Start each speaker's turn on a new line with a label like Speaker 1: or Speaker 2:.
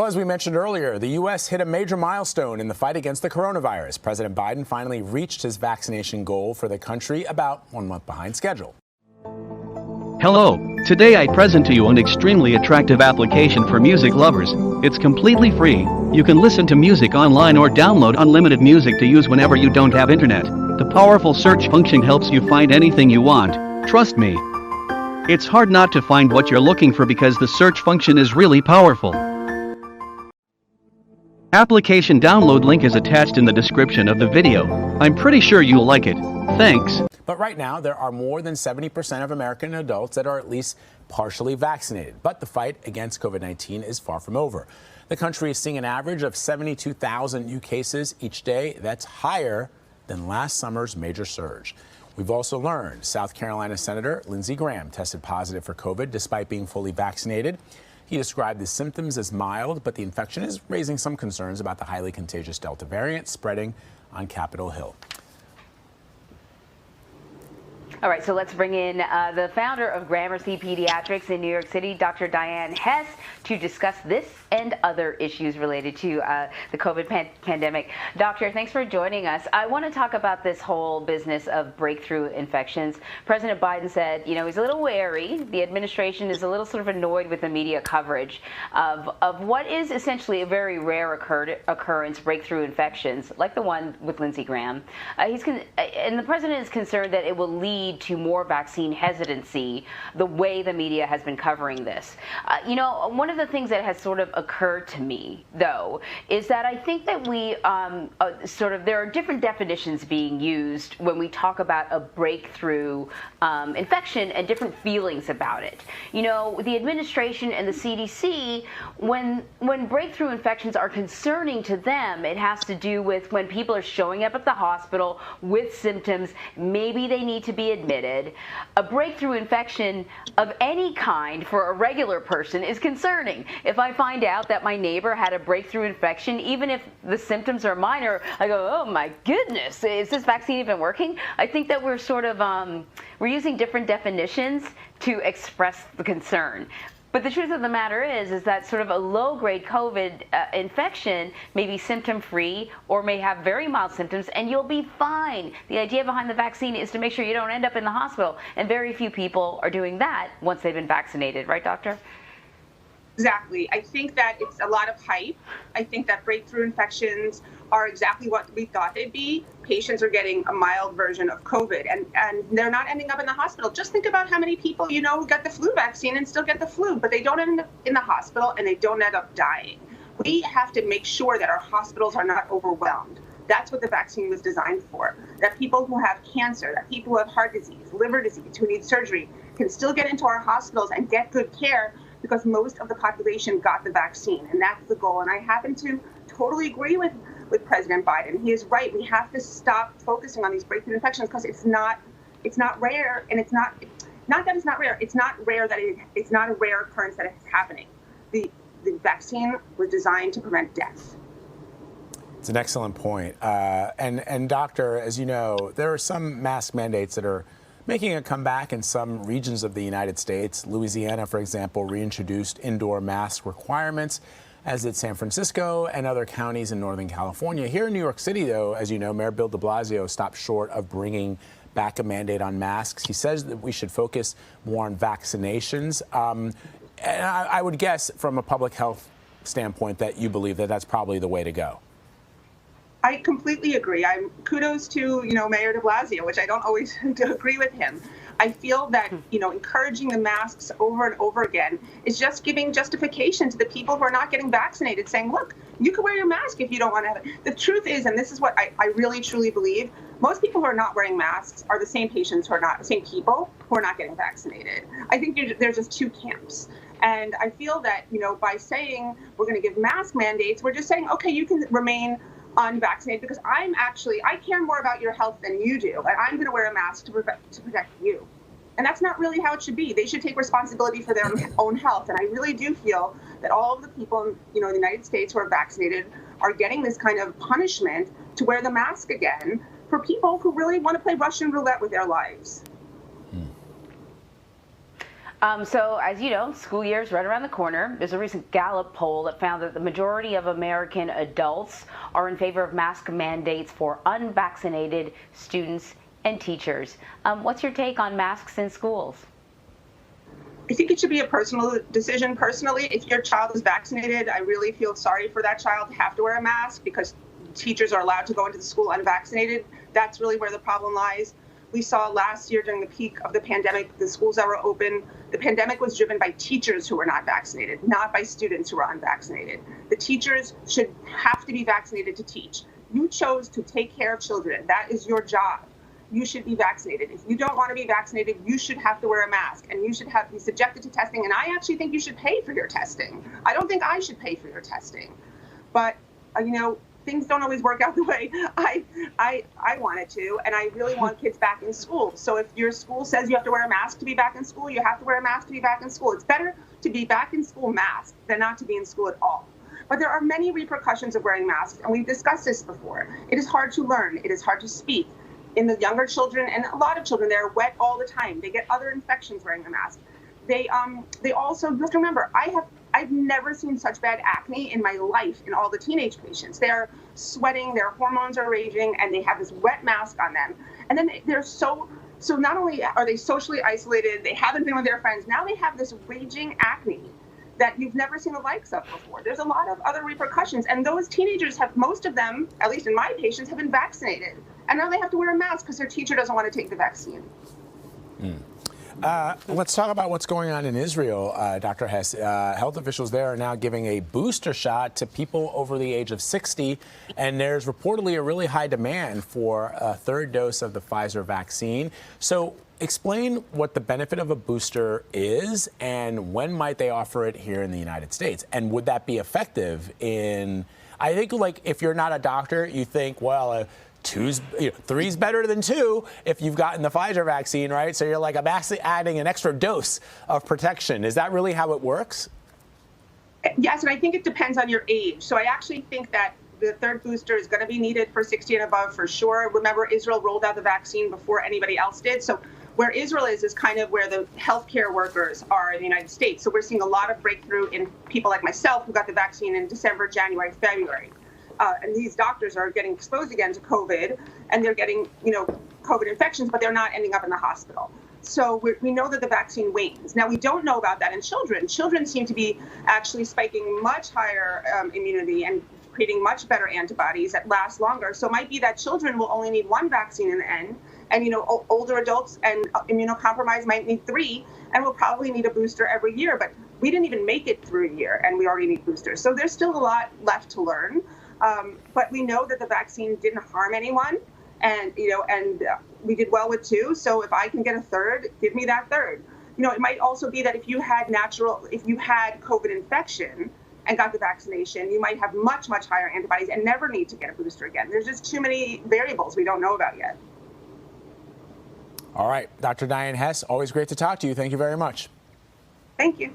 Speaker 1: Well, as we mentioned earlier, the U.S. hit a major milestone in the fight against the coronavirus. President Biden finally reached his vaccination goal for the country about 1 month behind schedule.
Speaker 2: Hello, today I present to you an extremely attractive application for music lovers. It's completely free. You can listen to music online or download unlimited music to use whenever you don't have internet. The powerful search function helps you find anything you want. Trust me. It's hard not to find what you're looking for because the search function is really powerful. Application download link is attached in the description of the video. I'm pretty sure you'll like it. Thanks.
Speaker 1: But right now, there are more than 70% of American adults that are at least partially vaccinated. But the fight against COVID-19 is far from over. The country is seeing an average of 72,000 new cases each day. That's higher than last summer's major surge. We've also learned South Carolina Senator Lindsey Graham tested positive for COVID despite being fully vaccinated. He described the symptoms as mild, but the infection is raising some concerns about the highly contagious Delta variant spreading on Capitol Hill.
Speaker 3: All right, so let's bring in the founder of Gramercy Pediatrics in New York City, Dr. Dyan Hes, to discuss this and other issues related to the COVID pandemic. Doctor, thanks for joining us. I want to talk about this whole business of breakthrough infections. President Biden said, you know, he's a little wary. The administration is a little sort of annoyed with the media coverage of what is essentially a very rare occurrence, breakthrough infections, like the one with Lindsey Graham. And the president is concerned that it will lead to more vaccine hesitancy the way the media has been covering this. You know, one of the things that has sort of occurred to me, though, is that I think that we there are different definitions being used when we talk about a breakthrough infection and different feelings about it. You know, the administration and the CDC, when breakthrough infections are concerning to them, it has to do with when people are showing up at the hospital with symptoms, maybe they need to be admitted. A breakthrough infection of any kind for a regular person is concerning. If I find out that my neighbor had a breakthrough infection, even if the symptoms are minor, I go, oh my goodness, is this vaccine even working? I think that we're sort of, we're using different definitions to express the concern. But the truth of the matter is that sort of a low-grade COVID infection may be symptom-free or may have very mild symptoms, and you'll be fine. The idea behind the vaccine is to make sure you don't end up in the hospital, and very few people are doing that once they've been vaccinated. Right, doctor?
Speaker 4: Exactly. I think that it's a lot of hype. I think that breakthrough infections are exactly what we thought they'd be. Patients are getting a mild version of COVID, and they're not ending up in the hospital. Just think about how many people, you know, got the flu vaccine and still get the flu, but they don't end up in the hospital and they don't end up dying. We have to make sure that our hospitals are not overwhelmed. That's what the vaccine was designed for. That people who have cancer, that people who have heart disease, liver disease, who need surgery, can still get into our hospitals and get good care because most of the population got the vaccine, and that's the goal. And I happen to totally agree with President Biden. He is right. We have to stop focusing on these breakthrough infections because it's not rare, and it's not that it's not rare. It's not rare that it's not a rare occurrence that it's happening. The vaccine was designed to prevent death.
Speaker 1: It's an excellent point. And doctor, as you know, there are some mask mandates that are making a comeback in some regions of the United States. Louisiana, for example, reintroduced indoor mask requirements, as did San Francisco and other counties in Northern California. Here in New York City, though, as you know, Mayor Bill de Blasio stopped short of bringing back a mandate on masks. He says that we should focus more on vaccinations. And I would guess from a public health standpoint that you believe that that's probably the way to go.
Speaker 4: I completely agree. Kudos to, you know, Mayor de Blasio, which I don't always agree with him. I feel that, you know, encouraging the masks over and over again is just giving justification to the people who are not getting vaccinated, saying, look, you can wear your mask if you don't want to have it. The truth is, and this is what I really truly believe, most people who are not wearing masks are the same people who are not getting vaccinated. I think there's just two camps. And I feel that, you know, by saying we're going to give mask mandates, we're just saying, okay, you can remain unvaccinated because I care more about your health than you do, and I'm going to wear a mask to protect you. And that's not really how it should be. They should take responsibility for their own health. And I really do feel that all of the people, you know, in the United States who are vaccinated are getting this kind of punishment to wear the mask again for people who really want to play Russian roulette with their lives.
Speaker 3: So, as you know, school year is right around the corner. There's a recent Gallup poll that found that the majority of American adults are in favor of mask mandates for unvaccinated students and teachers. What's your take on masks in schools?
Speaker 4: I think it should be a personal decision. Personally, if your child is vaccinated, I really feel sorry for that child to have to wear a mask because teachers are allowed to go into the school unvaccinated. That's really where the problem lies. We saw last year during the peak of the pandemic, the schools that were open, the pandemic was driven by teachers who were not vaccinated, not by students who were unvaccinated. The teachers should have to be vaccinated to teach. You chose to take care of children. That is your job. You should be vaccinated. If you don't want to be vaccinated, you should have to wear a mask and you should be subjected to testing. And I actually think you should pay for your testing. I don't think I should pay for your testing. But, things don't always work out the way I want it to, and I really want kids back in school. So if your school says you have to wear a mask to be back in school, you have to wear a mask to be back in school. It's better to be back in school masked than not to be in school at all. But there are many repercussions of wearing masks, and we've discussed this before. It is hard to learn. It is hard to speak. In the younger children, and a lot of children, they're wet all the time. They get other infections wearing a mask. They also, you have to remember, I've never seen such bad acne in my life in all the teenage patients. They're sweating, their hormones are raging, and they have this wet mask on them. And then they're so not only are they socially isolated, they haven't been with their friends, now they have this raging acne that you've never seen the likes of before. There's a lot of other repercussions. And those teenagers most of them, at least in my patients, have been vaccinated. And now they have to wear a mask because their teacher doesn't want to take the vaccine.
Speaker 1: Let's talk about what's going on in Israel, Dr. Hes. Health officials there are now giving a booster shot to people over the age of 60, and there's reportedly a really high demand for a third dose of the Pfizer vaccine. So explain what the benefit of a booster is and when might they offer it here in the United States? And would that be effective in, I think, like, if you're not a doctor, you think, well, three's better than two if you've gotten the Pfizer vaccine, right? So you're like, I'm actually adding an extra dose of protection. Is that really how it works?
Speaker 4: Yes, and I think it depends on your age. So I actually think that the third booster is going to be needed for 60 and above for sure. Remember, Israel rolled out the vaccine before anybody else did. So where Israel is kind of where the healthcare workers are in the United States. So we're seeing a lot of breakthrough in people like myself who got the vaccine in December, January, February. And these doctors are getting exposed again to COVID, and they're getting, COVID infections, but they're not ending up in the hospital. So we know that the vaccine wanes. Now, we don't know about that in children. Children seem to be actually spiking much higher immunity and creating much better antibodies that last longer. So it might be that children will only need one vaccine in the end, and older adults and immunocompromised might need three, and we'll probably need a booster every year. But we didn't even make it through a year, and we already need boosters. So there's still a lot left to learn. But we know that the vaccine didn't harm anyone, and we did well with two. So if I can get a third, give me that third. It might also be that if you had COVID infection and got the vaccination, you might have much, much higher antibodies and never need to get a booster again. There's just too many variables we don't know about yet.
Speaker 1: All right, Dr. Dyan Hes, always great to talk to you. Thank you very much.
Speaker 4: Thank you.